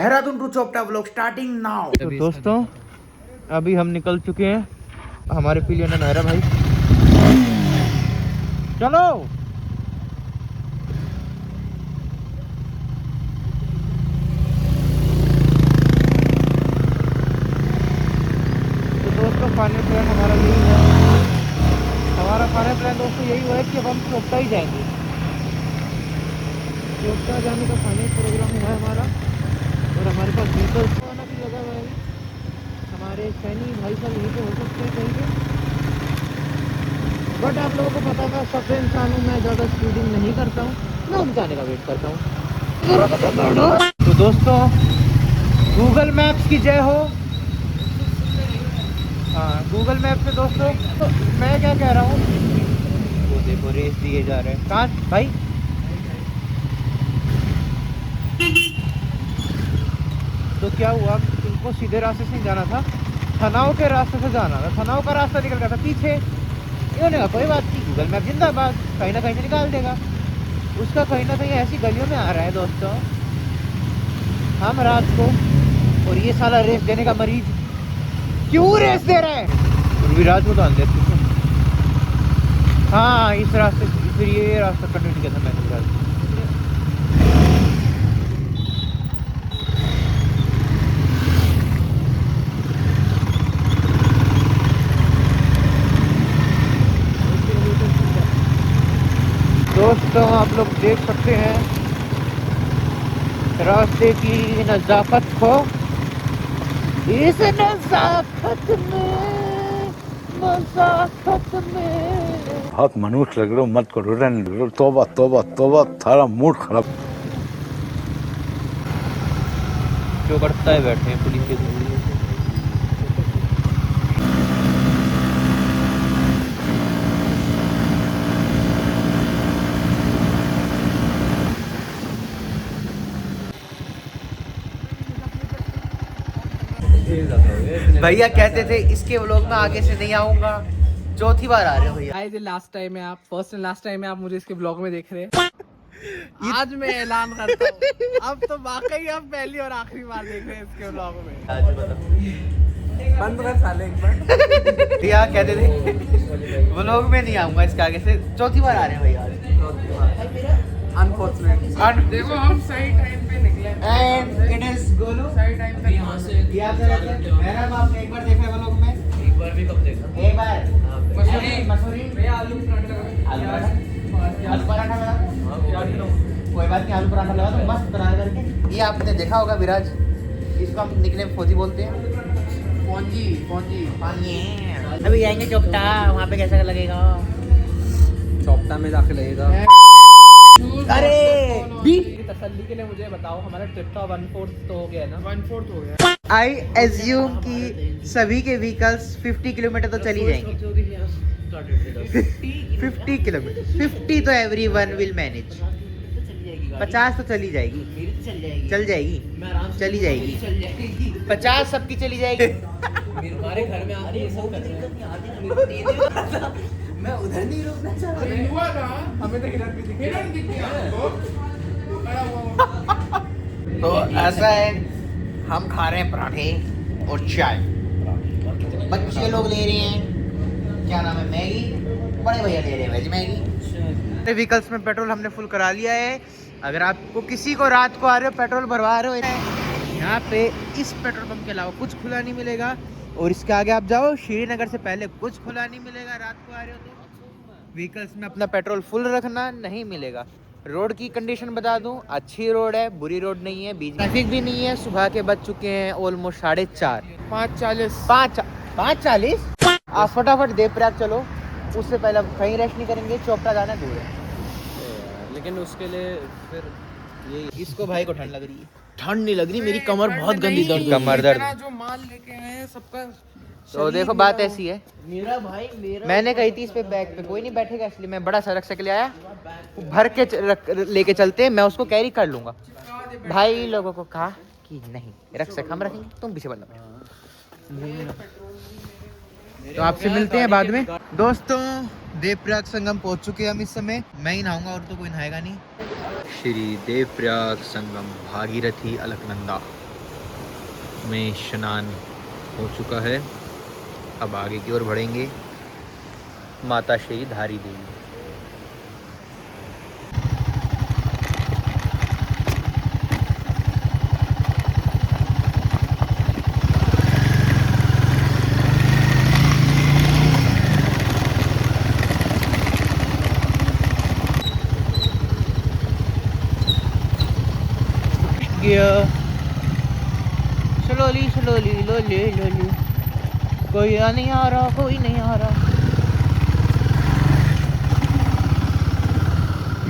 Dehradun to Chopta vlog starting now. तो दोस्तों अभी हम निकल चुके हैं, हमारे पिलियन नहरा भाई चलो। तो दोस्तों फाइनल प्लान हमारा यही है, हमारा फाइनल प्लान दोस्तों यही हुआ है कि अब हम चोपटा ही जाएंगे। चोपटा जाने का फाइनल प्रोग्राम है हमारा, और हमारे पास व्हीकल्स आना भी लगा हुआ है। हमारे सैनी भाई साहब यहीं पे हो सकते हैं कहीं पे, बट आप लोगों को पता है सब इंसान हूँ, मैं ज़्यादा स्पीडिंग नहीं करता हूँ, मैं उनके आने का वेट करता हूँ। तो दोस्तों गूगल मैप्स की जय हो। हाँ गूगल मैप पे दोस्तों, तो मैं क्या कह रहा हूँ, वो देखो रेस दिए जा रहे हैं। कहाँ भाई? तो क्या हुआ, इनको सीधे रास्ते से नहीं जाना था, थनाव के रास्ते से जाना था। थनाव का रास्ता निकल गया था पीछे। इन्होंने कहा कोई बात नहीं, गूगल मैप जिंदाबाद, कहीं ना कहीं से निकाल देगा। उसका कहीं ना कहीं ऐसी गलियों में आ रहा है दोस्तों, हम रात को, और ये साला रेस देने का मरीज क्यों रेस दे रहा है? और विराज को डाल देते। हाँ इस रास्ते, फिर ये रास्ता कंटिन्यू किया था मैंने विराज। दोस्तों आप लोग देख सकते हैं रास्ते की नज़ाकत को, इस नज़ाकत में बहुत मनुष्य लग रहे हो, मत करो, रहने दो। तौबा तौबा तौबा, थारा मूड खराब। जो करता है बैठे हैं पुलिस के। भैया कहते थे इसके व्लॉग में आगे से नहीं आऊंगा, चौथी बार आ रहे हो भैया। गाइस ये लास्ट टाइम है, आप फर्स्ट एंड लास्ट टाइम है आप मुझे इसके ब्लॉग में देख रहे हैं। आज मैं ऐलान करता हूँ, अब तो वाकई आप पहली और आखिरी बार देख रहे हैं इसके ब्लॉग में। बंद कर साले एक बार। भैया कहते थे व्लॉग में नहीं आऊंगा इसके आगे से, चौथी बार आ रहे हैं भैया। अनफॉर्चुनेट देखो हम सही टाइम पे निकले एंड इट इज गोलू सही टाइम पे यहाँ से यहाँ से रहते हैं। मेरा नाम आपने एक बार देखा है व्लॉग में? एक बार भी कब देखा? एक बार मसूरी भैया आलू पराठा आलू पराठा लगा, कोई बात नहीं, आलू पराठा लगा तो मस्त बना करके। ये आपने देखा होगा विराज, इसको हम निकनेम फौजी बोलते हैं। पौंजी पौंजी अभी जाएंगे चोपटा, वहाँ पे कैसा लगेगा? चौपटा में जाके लगेगा। अरे तसल्ली के लिए मुझे बताओ, हमारा ट्रिप का 1/4 तो हो गया ना? 1/4 हो गया। आई एज्यूम कि सभी के व्हीकल्स 50 किलोमीटर तो चली जाएंगे। 50 किलोमीटर, 50 तो एवरीवन विल मैनेज। 50 तो चली जाएगी, चल जाएगी, चली जाएगी। 50 सबकी चली जाएगी। हमारे घर में आके ये सब कर रहे हैं। मैं उधर नहीं रुकना चाह रहा। हमें तो हिरन भी दिखे। तो ऐसा है, हम खा रहे हैं पराठे और चाय, बच्चे लोग ले रहे हैं क्या नाम है, मैगी, बड़े भैया ले रहे हैं वेज मैगी। व्हीकल्स में पेट्रोल हमने फुल करा लिया है। अगर आपको किसी को रात को आ रहे हो पेट्रोल भरवा रहे हो, यहाँ पे इस पेट्रोल पंप के अलावा कुछ खुला नहीं मिलेगा, और इसके आगे आप जाओ श्रीनगर से पहले कुछ खुला नहीं मिलेगा। रात को आ रहे हो तो व्हीकल्स में अपना पेट्रोल फुल रखना, नहीं मिलेगा। रोड की कंडीशन बता दूं, अच्छी रोड है, बुरी रोड नहीं है, बीच ट्रैफिक भी नहीं है। सुबह के बज चुके हैं ऑलमोस्ट 4:30, 5:40। आप फटाफट देवप्रयाग चलो, उससे पहले हम कहीं रेस्ट नहीं करेंगे, चोपटा जाना दूर है। लेकिन उसके लिए फिर ये इसको भाई को ठंड लग रही है। ठंड नहीं लग रही, मेरी कमर बहुत गंदी दर्द, कमर दर्द। जो माल लेके आए हैं सबका। तो देखो बात ऐसी है, मेरा भाई मेरा मैंने कही थी इस पे बैग पे कोई नहीं बैठेगा, इसलिए मैं बड़ा सा रक्शा के लिए आया, भर के लेके चलते हैं, मैं उसको कैरी कर लूंगा। भाई लोगों को कहा कि नहीं, रक्शा हम रखेंगे, तुम पीछे बनना। तो आपसे मिलते हैं बाद में। दोस्तों देवप्रयाग संगम पहुंच चुके हैं हम इस समय। मैं ही नहाऊंगा और तो कोई नहाएगा नहीं। श्री देवप्रयाग संगम भागीरथी अलकनंदा। में स्नान हो चुका है। अब आगे की ओर बढ़ेंगे। माता श्री धारी देवी। स्लोली स्लोली लोली लोली, कोई नहीं आ रहा, कोई नहीं आ रहा।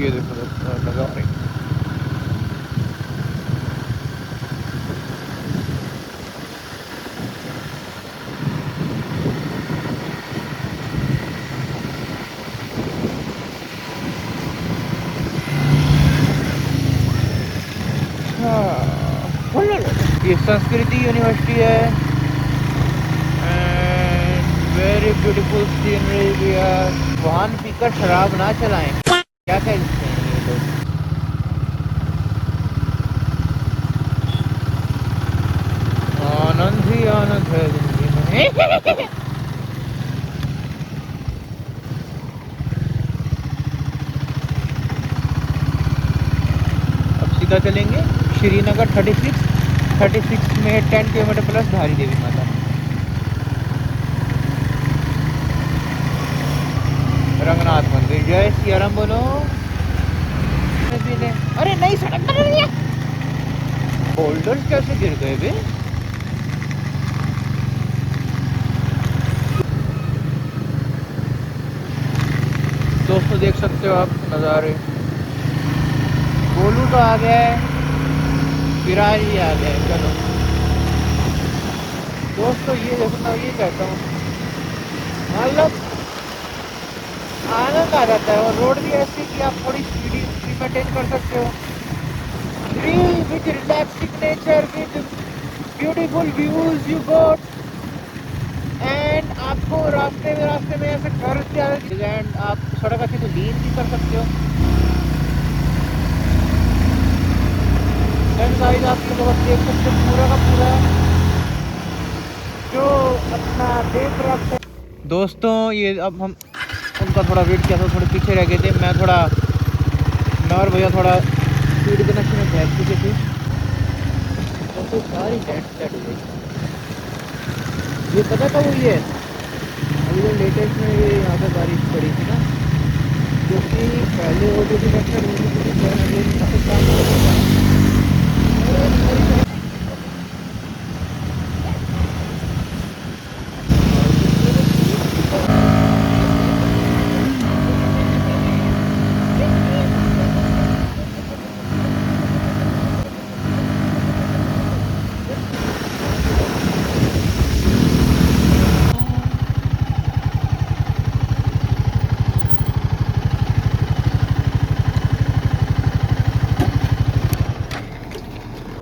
ये देखो दोस्तों, लगा रही। ये संस्कृति यूनिवर्सिटी है। वेरी ब्यूटीफुल सीनरी भी है। वाहन पीकर शराब ना चलाएं, क्या कहते हैं ये लोग। आनंद ही आनंद है जिंदगी में। अब सीधा चलेंगे श्रीनगर 36 में 10 किलोमीटर प्लस धारी देवी माता। रंगनाथ मंदिर। जय सिया राम बोलो। अरे नहीं, सड़क बन रही है। बोल्डर्स कैसे गिर गए बे। दोस्तों देख सकते हो आप नज़ारे। गोलू तो आ गया है, विराज भी आ गया है। चलो दोस्तों, ये देखो मैं ये कहता हूँ, मतलब आनंद आ जाता है। और रोड भी ऐसी कि आप थोड़ी स्पीड मेंटेन कर सकते हो। Free with relaxing nature, with beautiful views you got. And आपको रास्ते में ऐसे घर से एंड आप सड़क अच्छी तो लीन भी कर सकते हो। गाइस आप लोग देख सकते हो पूरा का पूरा जो अपना देख रखते हैं। दोस्तों ये अब हम उनका थोड़ा वेट किया था, थोड़े पीछे रह गए थे। मैं और भैया थोड़ा स्पीड कनेक्शन में बैठ चुके थे। तो सारी सेट हो गई। ये पता था वो ये अभी जो लेटेस्ट में ये यहाँ पे बारिश पड़ी थी ना, क्योंकि पहले वो जो भी कनेक्शन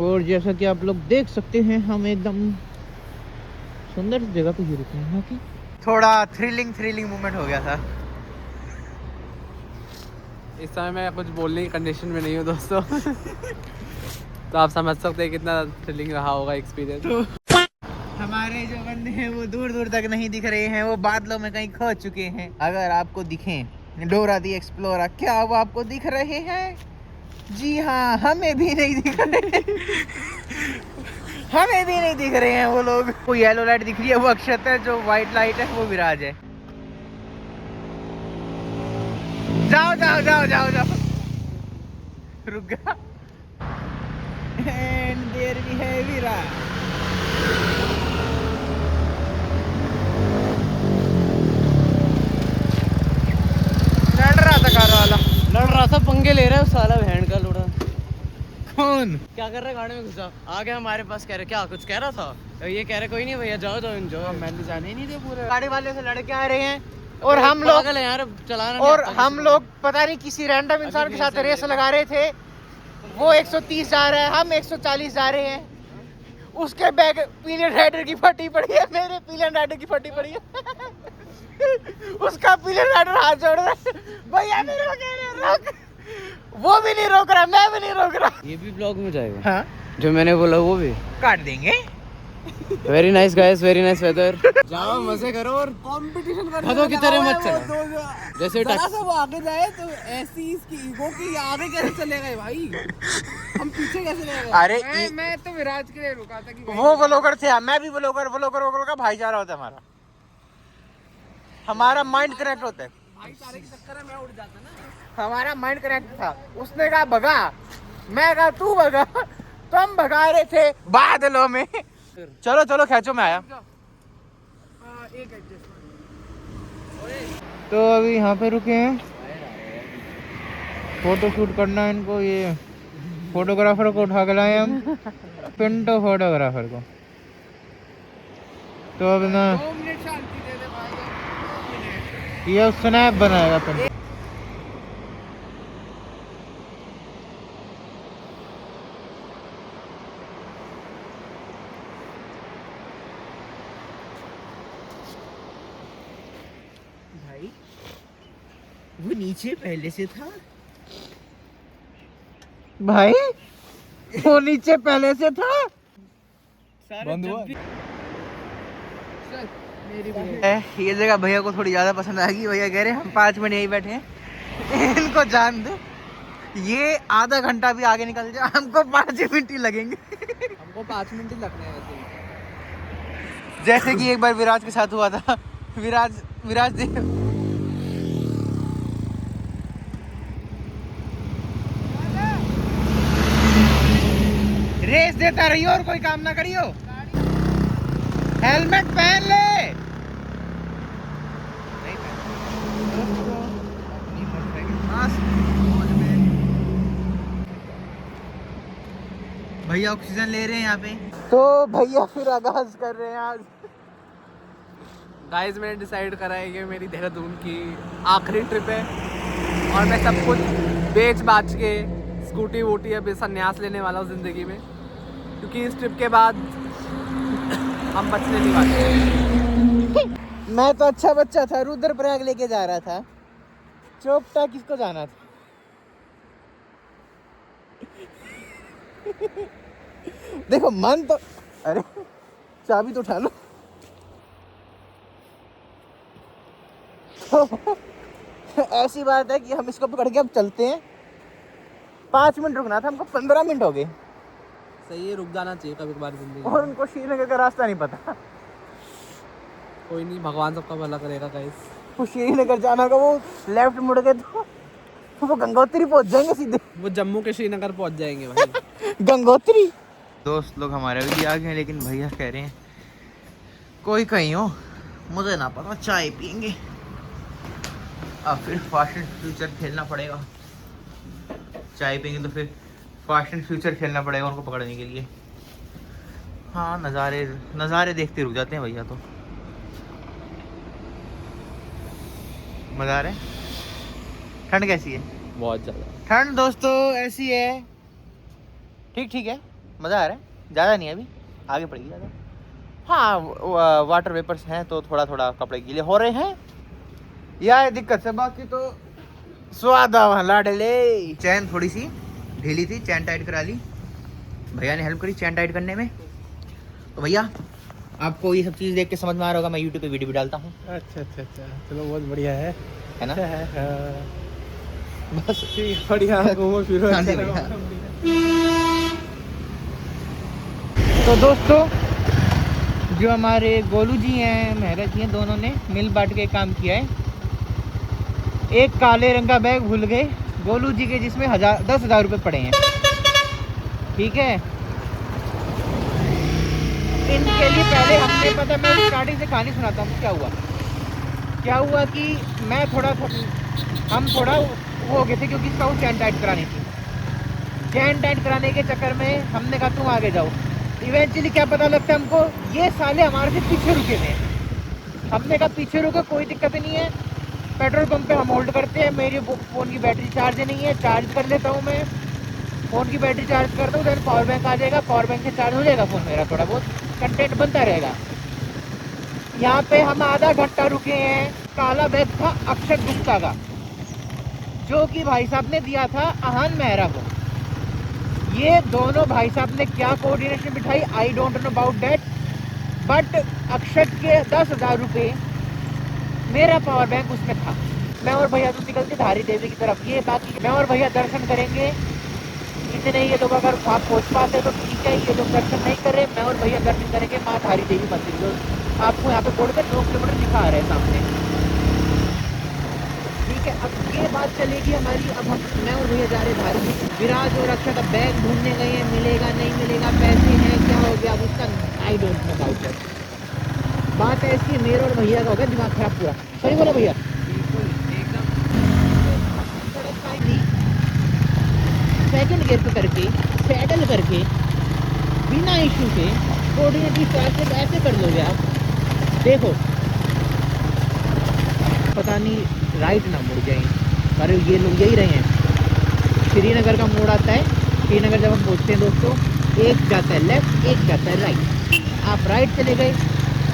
और जैसा कि आप लोग देख सकते हैं, हम एकदम सुंदर जगह पे रुके हैं कि थोड़ा थ्रिलिंग मोमेंट हो गया था। इस समय मैं कुछ बोलने की कंडीशन में नहीं हूँ दोस्तों। तो आप समझ सकते हैं कितना थ्रिलिंग रहा होगा एक्सपीरियंस। तो हमारे जो बंदे हैं वो दूर दूर तक नहीं दिख रहे हैं, वो बादलों में कहीं खो चुके हैं। अगर आपको दिखें डोरा दी एक्सप्लोरर, क्या वो आपको दिख रहे हैं? जी हाँ, हमें भी नहीं दिख रहे। हमें भी नहीं दिख रहे हैं वो लोग। वो येलो लाइट दिख रही है, वो अक्षत है। जो व्हाइट लाइट है वो विराज है। जाओ जाओ जाओ जाओ जाओ, रुक गया। एंड देयर वी है विराज। लड़ रहा था कार वाला, लड़ रहा था, पंगे ले रहा है साला बहन का लोड़ा। कौन क्या कर रहा है? गाड़ी में घुसा आ गया हमारे पास। कह रहे क्या कुछ कह रहा था? ये कह रहे कोई नहीं भैया, जाओ जाओ एंजॉय। मैंने जाने ही नहीं दिया। पूरे गाड़ी वाले से लड़के आ रहे हैं और हम लोग यार चलाना। और हम लोग पता नहीं किसी रैंडम इंसान के साथ रेस लगा रहे थे। वो 130 जा रहा है, हम 140 जा रहे हैं। उसके बैग पिलियन राइडर की फटी पड़ी है, मेरे पिलियन राइडर की फटी पड़ी है। उसका पिलियन राइडर हाथ जोड़ रहा है, भैया मेरे को कह रहे हैं रोक। वो भी नहीं रोक रहा, मैं भी नहीं रोक रहा। ये भी ब्लॉग में जाएगा? हाँ, जो मैंने बोला वो भी काट देंगे। Very nice guys, very nice weather. जाओ मजे करो और कंपटीशन कर खतों की तरह मत चलो। जैसे जरा सा वो आगे जाए तो ऐसी इसकी ईगो की आगे कैसे चलेगा ये भाई, हम पीछे कैसे चलेगा। अरे मैं तो विराज के लिए रुका था कि वो ब्लॉगर थे, मैं भी ब्लॉगर का भाईचारा होता है हमारा माइंड कनेक्ट होता है। भाईचारे के चक्कर में मैं उड़ जाता ना। हमारा माइंड कनेक्ट था। उसने कहा भगा, मैं कहा तू भगा, तो हम भगा रहे थे बादलों में। चलो चलो खींचो, मैं आया। एक एडजस्ट। तो अभी यहाँ पे रुके हैं, फोटो शूट करना है इनको। ये फोटोग्राफर को उठा के लाए हम, पिंटो फोटोग्राफर को। तो अब ना 2 मिनट शांति दे दे भाई। ये स्नैप बनाएगा पिंटो। भाई वो नीचे पहले से था भाई, वो नीचे पहले से था। बंद हुआ। चल मेरी भी ये जगह भैया को थोड़ी ज्यादा पसंद आएगी। भैया कह रहे हम 5 मिनट यहीं बैठे हैं, इनको जान दो। ये आधा घंटा भी आगे निकल जाए, हमको 5 मिनट ही लगेंगे। हमको 5 मिनट ही लगने हैं वैसे ही। जैसे कि एक बार विराज के साथ हुआ था। विराज देव रेस देता रहियो और कोई काम ना करियो। हेलमेट पहन ले। भैया ऑक्सीजन ले रहे हैं यहाँ पे। तो भैया फिर आगाज कर रहे हैं आज। गाइस मैंने डिसाइड करा है कि मेरी देहरादून की आखिरी ट्रिप है और मैं सब कुछ बेच बाच के स्कूटी वूटी अब संन्यास लेने वाला हूँ ज़िंदगी में, क्योंकि इस ट्रिप के बाद हम बचने नहीं वाले। मैं तो अच्छा बच्चा था, रुद्रप्रयाग लेके जा रहा था। चोपटा किसको जाना था? देखो मन तो, अरे चाबी तो उठा लो। तो ऐसी बात है कि हम इसको पकड़ के अब चलते हैं। 5 मिनट रुकना था हमको, 15 मिनट हो गए। सही है, रुक जाना चाहिए कभी कभार जिंदगी और में। उनको श्रीनगर का रास्ता नहीं पता। कोई नहीं, भगवान सबका भला करेगा गाइस। वो श्रीनगर जाना का, वो लेफ्ट मुड़ के तो वो गंगोत्री पहुंच जाएंगे सीधे। वो जम्मू के श्रीनगर पहुंच जाएंगे भाई। गंगोत्री। दोस्त लोग हमारे भी आ गए, लेकिन भैया कह रहे हैं कोई कहीं हो, मुझे ना पता, चाय पियेंगे। अब फिर फास्ट एंड फ्यूचर खेलना पड़ेगा। चाय पियेंगे तो फिर फास्ट एंड फ्यूचर खेलना पड़ेगा उनको पकड़ने के लिए। हाँ, नज़ारे देखते रुक जाते हैं भैया। तो मज़ा आ रहा है। ठंड कैसी है? बहुत ज़्यादा ठंड दोस्तों ऐसी है, ठीक ठीक है, मज़ा आ रहा है। ज़्यादा नहीं है, अभी आगे पड़ेगी ज़्यादा। हाँ, वाटर वेपर्स हैं तो थोड़ा थोड़ा कपड़े गीले हो रहे हैं, यह है दिक्कत से। बाकी तो स्वाद लाडले। चैन थोड़ी सी ढीली थी, चैन टाइट करा ली, भैया ने हेल्प करी चैन टाइट करने में। तो भैया आपको ये सब चीज़ देख के समझ में आ रहा होगा, मैं यूट्यूब पे वीडियो भी डालता हूँ। अच्छा, चलो बहुत बढ़िया है ना? बस ठीक, बढ़िया, घूमो फिरो। हाँ जी भैया। तो दोस्तों, जो हमारे गोलू जी हैं, मेहरा जी हैं, दोनों ने मिल बांट के काम किया है। एक काले रंग का बैग भूल गए गोलू जी के, जिसमें 10,000 रुपये पड़े हैं। ठीक है, इनके लिए पहले हमने, पता, मैं स्टार्टिंग से कहानी सुनाता हूँ। क्या हुआ कि हम थोड़ा वो हो गए थे, क्योंकि इसका वो चैन टाइट करानी थी। चैन टाइट कराने के चक्कर में हमने कहा तुम आगे जाओ। इवेंचुअली क्या पता लगता है हमको, ये साले हमारे से पीछे रुके थे। हमने कहा पीछे रुको, कोई दिक्कत नहीं है, पेट्रोल पंप पे हम होल्ड करते हैं। मेरी फ़ोन की बैटरी चार्ज नहीं है, चार्ज कर लेता हूँ मैं। फ़ोन की बैटरी चार्ज करता हूँ, देन पावर बैंक आ जाएगा, पावर बैंक से चार्ज हो जाएगा फ़ोन मेरा, थोड़ा बहुत कंटेंट बनता रहेगा। यहाँ पे हम आधा घंटा रुके हैं। काला बैग था अक्षत गुप्ता का, जो कि भाई साहब ने दिया था अहान मेहरा को। ये दोनों भाई साहब ने क्या कोऑर्डिनेशन बिठाई, I don't know about that. But Akshat के 10,000 रुपये मेरा पावर बैंक उसमें था। मैं और भैया तो निकलते धारी देवी की तरफ। ये बाकी मैं और भैया दर्शन करेंगे, इतने ये लोग अगर वहाँ पहुँच पाते तो ठीक है, ये लोग दर्शन नहीं कर रहे। मैं और भैया दर्शन करेंगे माँ धारी देवी मंदिर, जो आपको यहाँ पे बोर्ड पे 2 किलोमीटर दिखा रहे हैं सामने। ठीक है, अब ये बात चलेगी हमारी। अब हम मैं और भैया जा रहे धारी। विराज और अक्षय का बैग ढूंढने गए हैं, मिलेगा नहीं मिलेगा, पैसे हैं क्या हो गया अब उसका, आई डोंट नो अबाउट दैट। बात है इसकी, मेरे और भैया का हो गया दिमाग खराब पूरा। सही बोला भैया? सेकंड गियर पे करके पैडल करके बिना इशू के कोऑर्डिनेट स्टार्ट ऐसे कर लोगे आप। देखो पता नहीं राइट ना मुड़ जाए, पर ये लोग यही रहे हैं। श्रीनगर का मोड़ आता है, श्रीनगर जब हम पहुँचते हैं दोस्तों, एक जाता है लेफ्ट एक जाता है राइट। आप राइट चले गए,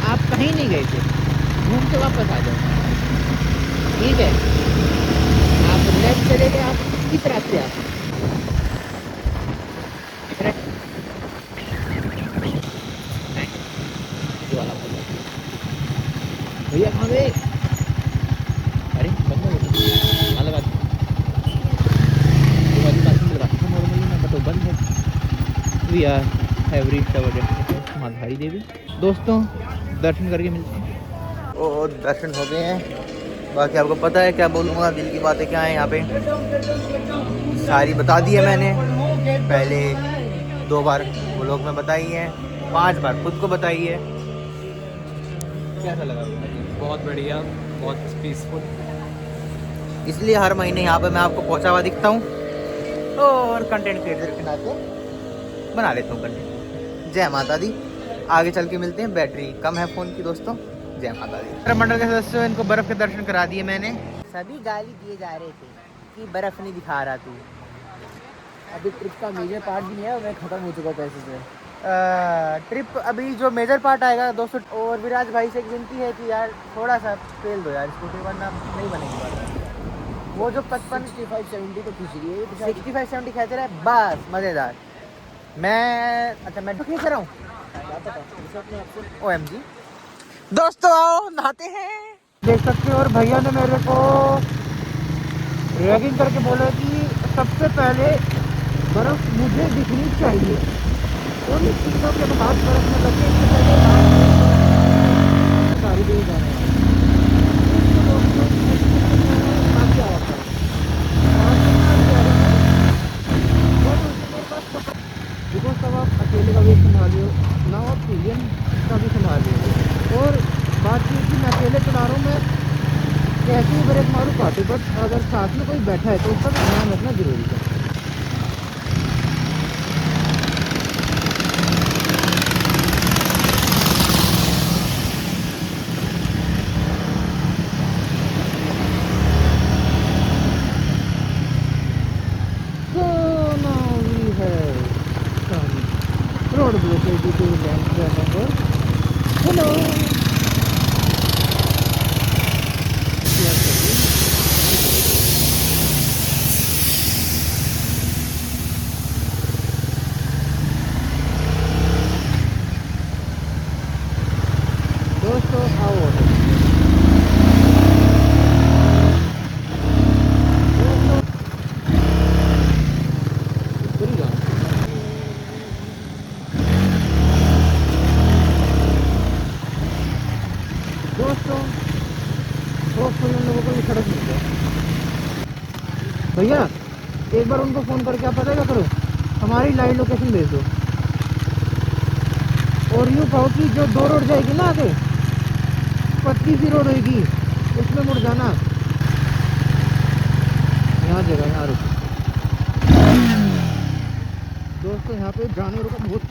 आप कहीं नहीं गए थे, घूम के वापस आ जाओ। ठीक है, आप लेफ्ट चले गए, आप किस रास्ते आप भैया कहाँ गए? अरे बंद हो गया, अलग बात तो बंद है। We are have reached our destination Maa Dhari देवी। दोस्तों दर्शन करके मिलते हैं। और दर्शन हो गए हैं। बाकी आपको पता है क्या बोलूँगा, दिल की बातें क्या है यहाँ पे सारी बता दी है मैंने। पहले 2 बार व्लॉग में बताई है, 5 बार खुद को बताई है। कैसा लगा? बहुत बढ़िया, बहुत पीसफुल। इसलिए हर महीने यहाँ पे मैं आपको पहुँचा हुआ दिखता हूँ और कंटेंट क्रिएटर के नाते बना लेता हूँ कंटेंट। जय माता दी। आगे चल के मिलते हैं, बैटरी कम है फ़ोन की दोस्तों। जय माता दी। मंडल के सदस्यों, इनको बर्फ़ के दर्शन करा दिए मैंने। सभी गाली दिए जा रहे थे कि बर्फ़ नहीं दिखा रहा तू। अभी ट्रिप का मेजर पार्ट भी है, मैं खत्म हो चुका पैसे से। ट्रिप अभी जो मेजर पार्ट आएगा दोस्तों। और विराज भाई से एक विनती है कि यार थोड़ा सा फेल दो यार स्कूटी, वरना नहीं बनेगी बात। वो जो 65-70 तो खींच रही है, 65-70 खेच रहा है बस मज़ेदार। मैं अच्छा मैं तो खींच रहा हूँ। OMG दोस्तों आओ नहाते हैं। देख सकते हो। और भैया ने मेरे को रैगिंग करके बोला कि सबसे पहले बर्फ मुझे दिखनी चाहिए। उन चीज़ों के बाद बर्फ में लगे सारी देवी जाना है। बिकॉज तब आप अकेले का भी संभालियो ना, आप सीलियन का भी संभालियो। और बात ये कि मैं अकेले चला रहा हूँ, मैं कैसे ही ब्रेक मारूँ काटू, बट अगर साथ में कोई बैठा है तो उसका भी ध्यान रखना जरूरी है। Road blockage due to land. Hello दोस्तों आओ दोस्तों, होपफुली उन लोगों को ये सड़क मिल जाए। भैया एक बार उनको फ़ोन करके आप पता क्या करो, हमारी लाइव लोकेशन भेज दो और यूँ कहो कि जो 2 रोड जाएगी ना आगे, 25 रोड होगी, उसमें मुड़ जाना। यहाँ जगह यहाँ रुको दोस्तों, यहाँ पे जाने रुका बहुत।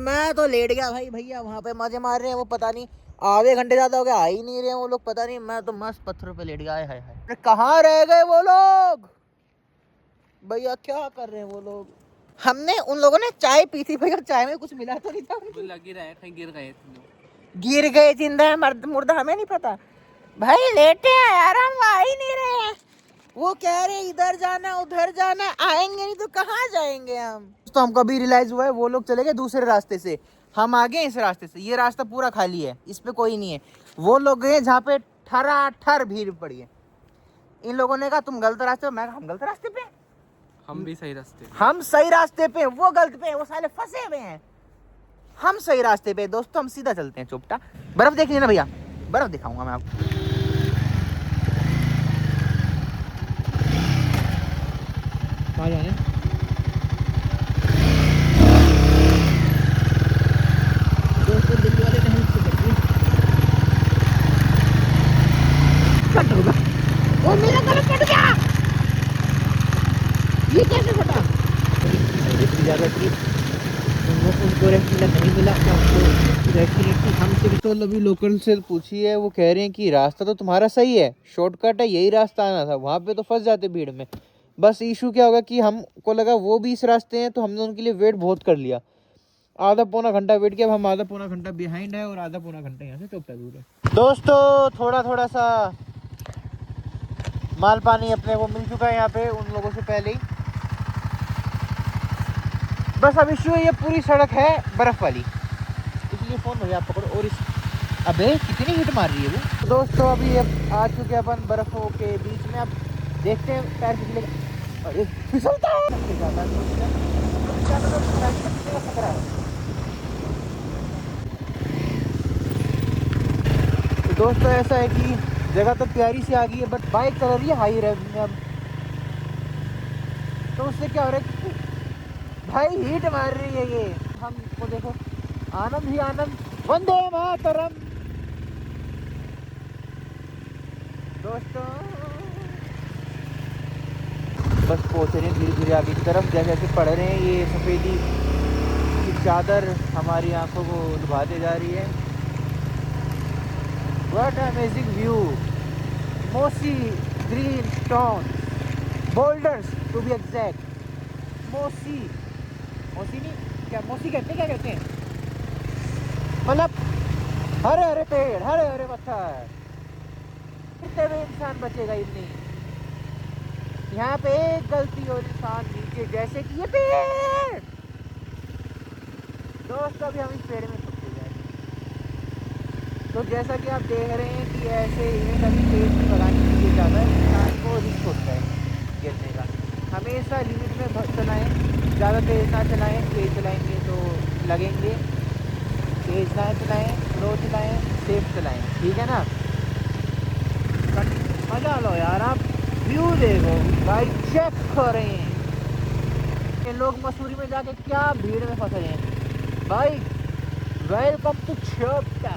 मैं तो लेट गया भाई। भैया वहाँ पे मजे मार रहे हैं, वो पता नहीं आधे घंटे ज़्यादा हो गया, आ ही नहीं रहे हैं वो लोग, पता नहीं। मैं तो मस्त पत्थरों पे लेट गया। हाय हाय हाय, कहाँ रह गए वो लोग? भैया क्या कर रहे हैं वो लोग? हमने उन लोगों ने चाय पी थी भैया, चाय में कुछ मिला तो नहीं था? लग ही रहा है कहीं गिर गए थे। गिर गए, जिंदा है मर्द मुर्दा हमें नहीं पता। भाई लेटे हैं यार, हम आ ही नहीं रहे हैं। वो कह रहे इधर जाना उधर जाना, आएंगे नहीं तो कहाँ जाएंगे हम। तो हमको अभी रियलाइज हुआ है वो लोग चले गए दूसरे रास्ते से, हम आ गए इस रास्ते से, ये रास्ता पूरा खाली है, इस पे कोई नहीं है। वो लोग गए जहाँ पे ठर भीड़ पड़ी है। इन लोगों ने कहा तुम गलत रास्ते पे, मैं कहा हम गलत रास्ते पे, हम भी सही रास्ते। हम सही रास्ते पे, वो गलत पे, वो साले फंसे हुए हैं, हम सही रास्ते पे। दोस्तों हम सीधा चलते हैं चुपटा। बर्फ देख लेना भैया, बर्फ दिखाऊंगा मैं आपको। कहाँ जाने? दोस्तों दिल्ली वाले ने हेल्प से कर दी। कट होगा। ओ मेरा कलर कट गया। ये कैसे फटा? इतनी ज़्यादा थी, उनको रेस्टोरेंट नहीं मिला, रेस्टोरेंट हमसे भी। तो अभी लोकल से पूछी है, वो कह रहे हैं कि रास्ता तो तुम्हारा सही है, शॉर्टकट है, यही रास्ता आना था, वहाँ पे तो फंस जाते भीड़ में। बस इशू क्या होगा कि हमको लगा वो भी इस रास्ते हैं, तो हमने उनके लिए वेट बहुत कर लिया, आधा पौना घंटा वेट किया। अब हम आधा पौना घंटा बिहाइंड है और आधा पौना घंटा यहाँ से चुपटा दूर है। दोस्तों थोड़ा सा माल पानी अपने को मिल चुका है यहाँ पे उन लोगों से पहले ही। बस अब इशू है, ये पूरी सड़क है बर्फ वाली, इसलिए फोन भैया आप पकड़ो। और इस अबे कितनी हिट मार रही है वो। दोस्तों अभी अब आ चुके हैं अपन बर्फों के बीच में, अब देखते हैं पैर फिसलेगा। अरे फिसलता है, तो दोस्तों ऐसा है कि जगह तो प्यारी सी आ गई है, बट बाइक चल रही है हाई रेव में अब। तो उससे क्या हो रहा है कि भाई हीट मार रही है ये। हमको देखो आनंद ही आनंद, वंदे मातरम। दोस्तों बस पहुँच रहे हैं धीरे धीरे आगे की तरफ, जैसे जैसे पढ़ रहे हैं ये सफ़ेदी की चादर हमारी आंखों को लुभाते जा रही है। What amazing view, mossy green stone boulders to be exact. Mossy नहीं क्या, मोसी कहते हैं, क्या कहते हैं, मतलब हरे हरे पेड़, हरे हरे पत्थर, कितने हुए इंसान बचेगा इतनी। यहाँ पे एक गलती और इंसान नीचे, जैसे कि ये पेड़। दोस्तों अभी हम इस पेड़ में फंसे जाए। तो जैसा कि आप देख रहे हैं कि ऐसे इवेंट अभी तेज नहीं भगाने के लिए ज़्यादा इंसान को रिस्क होता है गिरने का। हमेशा लिमिट में चलाएं, ज़्यादा तेज़ ना चलाएं, तेज़ चलाएंगे तो लगेंगे, तेज़ ना चलाएं, स्लो चलाएं, सेफ चलाएं, ठीक है ना। मजा लो यार, आप व्यू देखो भाई, चेक करें ये लोग मसूरी में जाके क्या भीड़ में फंस रहे हैं भाई। वेलकम टू चोपटा,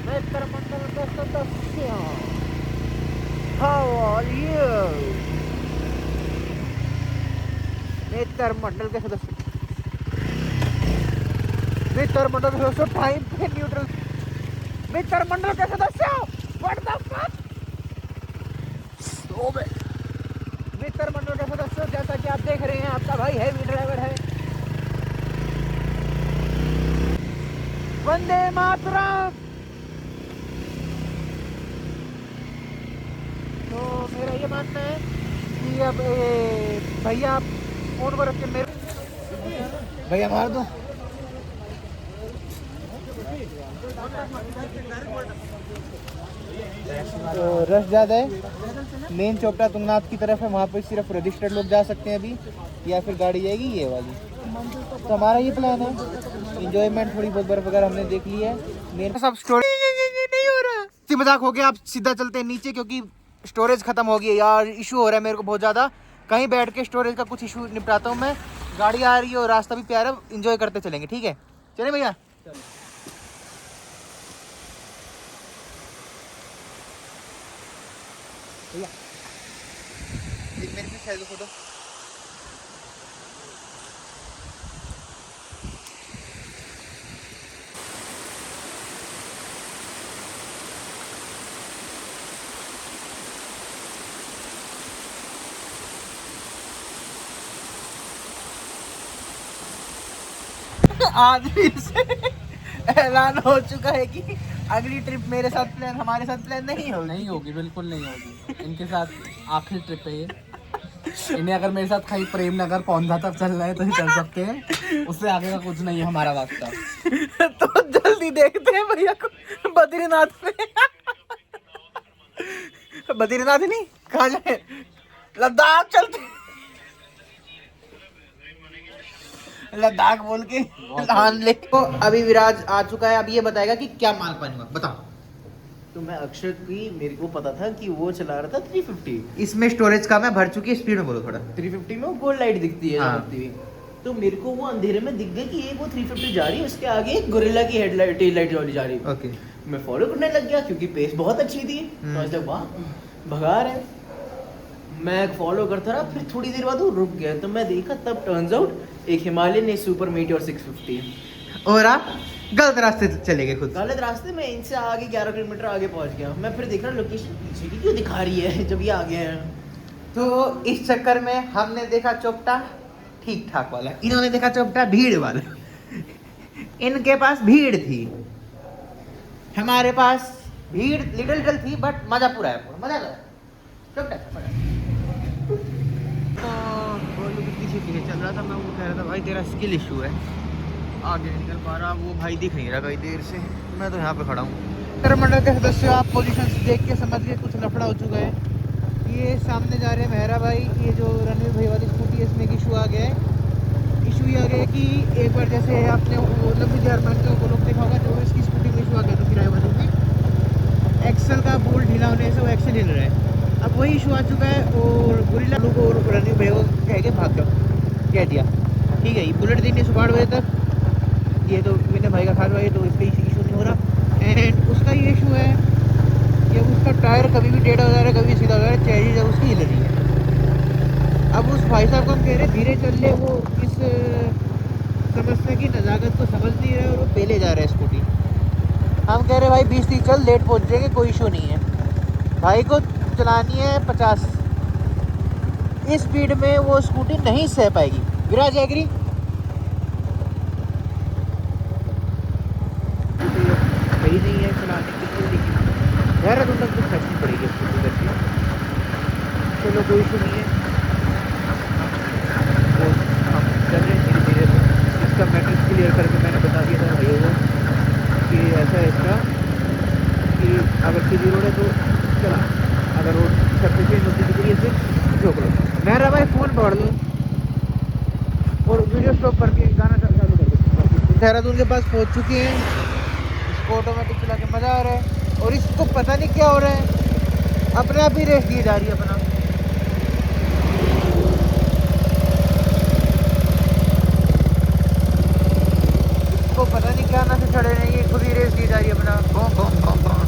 मैं मंडल का सदस्य हूँ। How are you? मित्र मंडल के सदस्य, मित्र मंडल के सदस्य टाइम पे न्यूट्रल, मित्र मंडल के सदस्य व्हाट द फक। मित्र मंडल के सदस्य, जैसा कि आप देख रहे हैं आपका भाई हैवी ड्राइवर है। वंदे मातरम। तो मेरा ये मानना है कि अब भैया आप फोन पर रख के मेरे भैया मार दो। तो रश ज़्यादा है, मेन चौपटा तुंगनाथ की तरफ है, वहाँ पर सिर्फ रजिस्टर्ड लोग जा सकते हैं अभी, या फिर गाड़ी जाएगी ये वाली। तो हमारा ये प्लान है, इंजॉयमेंट थोड़ी बहुत बर्फ वगैरह हमने देख ली है। मेन सब स्टोरेज नहीं हो रहा, सी मजाक हो गया। आप सीधा चलते हैं नीचे क्योंकि स्टोरेज खत्म हो गई है यार, इशू हो रहा है मेरे को बहुत ज़्यादा। कहीं बैठ के स्टोरेज का कुछ इशू निपटाता हूँ मैं। गाड़ी आ रही है और रास्ता भी प्यारा, इंजॉय करते चलेंगे, ठीक है। चले भैया। भैया मेरे भी साइड फोटो। आज फिर से ऐलान हो चुका है कि अगली ट्रिप मेरे साथ प्लान, हमारे साथ प्लान नहीं नहीं होगी, बिल्कुल नहीं होगी। इनके साथ आखिरी ट्रिप है ये। इन्हें अगर मेरे साथ कहीं प्रेम नगर पौंधा तक चलना है तो ही चल सकते हैं, उससे आगे का कुछ नहीं है हमारा वास्ता। तो जल्दी देखते हैं भैया को बद्रीनाथ में। बद्रीनाथ नहीं, कहाँ जाए, लद्दाख चलते, लद्दाख बोल के लान ले। तो अभी विराज आ चुका है, अब ये बताएगा कि क्या माल पानी हुआ, बताओ। तो मैं अक्षर की, मेरे को पता था कि वो चला रहा था 350। इसमें स्टोरेज कम है, भर चुकी है, स्पीड में बोलो थोड़ा। 350 में वो गोल्ड लाइट दिखती है हाँ। चमकती हुई। तो मेरे को वो अंधेरे में दिख गया कि ये वो 350 जा रही है, उसके आगे एक गोरिल्ला की हेडलाइट टेल लाइट वाली जा रही है। ओके। मैं फॉलो करने लग गया क्योंकि पेस बहुत अच्छी थी। तो आज तक वाह भगा रहे, मैं फॉलो करता रहा, फिर थोड़ी देर बाद वो रुक गया, तो मैं देखा तब टर्न्स आउट एक हिमालयन ने सुपर मीटियोर 650। और आप गलत रास्ते चले गए खुद। गलत रास्ते में इनसे आगे 11 किलोमीटर आगे पहुंच गया। मैं फिर देख रहा लोकेशन पीछे की क्यों दिखा रही है जब ये आगे है। तो इस चक्कर में हमने देखा चोपटा ठीक ठाक वाला, इन्होंने देखा चोपटा भीड़ वाला। इनके पास भीड़ थी, हमारे पास भीड़ लिटिल लिटिल थी, बट मजा पूरा है, पूरा मजा आया। चोपटा था मजा। तो बोलू के पीछे पीछे चल रहा था मैं, वो कह रहा था भाई तेरा स्किल इशू है, आगे नहीं निकल पा रहा। वो भाई दिख नहीं रहा कई देर से, मैं तो यहाँ पे खड़ा हूँ। मंडल के सदस्य, आप पोजीशन देख के समझ गए कुछ लफड़ा हो चुका है। ये सामने जा रहे हैं मेहरा भाई, ये जो रणवीर भाई वाली स्कूटी है इसमें एक इशू आ गया है। इशू ये आ गया है कि एक बार जैसे आपने वो लंबी जर्मन को लोग देखा होगा, जो इसकी स्कूटी में इशू आ गया था किराए वालों में, एक्सल का बोल्ट ढीला होने से वो एक्सल हिल रहा है। अब वही इशू आ चुका है और गोरिल्ला लोग और रणवीर भाई को कह के भाग जाओ कह दिया। ठीक है, ये बुलेट देनी सुबह 8 बजे तक, ये तो विनय भाई का खास भाई, तो इसका इशू नहीं हो रहा। एंड उसका ये इशू है कि उसका टायर कभी भी टेढ़ा हो जा रहा है, कभी सीधा हो जा रहा है, चेहरी जब उसकी हिल रही है। अब उस भाई साहब को हम कह रहे धीरे चल ले, वो इस समस्या की नज़ाकत को समझ नहीं रहे और वो पहले जा रहे हैं स्कूटी। हम कह रहे भाई 20-30 चल, लेट पहुँच जाएंगे, कोई इशू नहीं है। भाई को चलानी है 50, इस स्पीड में वो स्कूटी नहीं सह पाएगी। विराज एग्री? सही नहीं है चलाने की, लेकिन देहरादून तक तो फैसली पड़ेगी स्कूटी करके। चलो कोई इशू नहीं है, तो हम चल रहे हैं धीरे धीरे। इसका मैट्रिक्स क्लियर करके मैंने बता दिया था भैया को कि ऐसा है इसका, कि अगर सीधी रोड है तो चला, अगर रोड सफिशिएंट होती दिख रही है फिर रोक लो। मेरा भाई फ़ोन पकड़ लो और वीडियो स्टॉप करके गाना चालू कर दो। देहरादून के पास पहुंच चुके हैं, इसको ऑटोमेटिक चला के मज़ा आ रहा है और इसको पता नहीं क्या हो रहा है, अपने आप ही रेस दिए जा रही है अपना। इसको पता नहीं क्या ना से चढ़े नहीं, ये खुद ही रेस दी जा रही है अपना। बम बम बम बम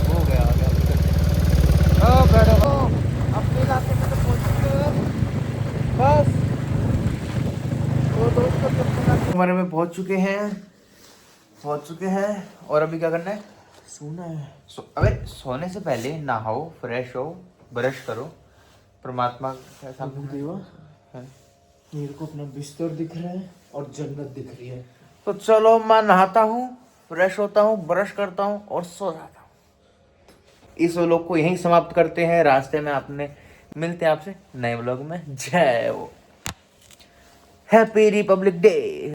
हो गया, आ गया बैठो। अपने इलाके में तो पहुंच चुके हैं, बस वो दोस्तों हमारे में पहुंच चुके हैं और अभी क्या करना है? सोना है। अबे सोने से पहले नहाओ, फ्रेश हो, ब्रश करो, परमात्मा के सामने देवा है। मेरे को अपना बिस्तर दिख रहा है और जन्नत दिख रही है। तो चलो मैं नहाता हूँ, फ्रेश होता हूँ, ब्रश करता हूँ और सो जाता हूँ। इस व्लॉग को यहीं समाप्त करते हैं, रास्ते में आपने मिलते हैं आपसे नए व्लॉग में। जय हो, हैप्पी रिपब्लिक डे।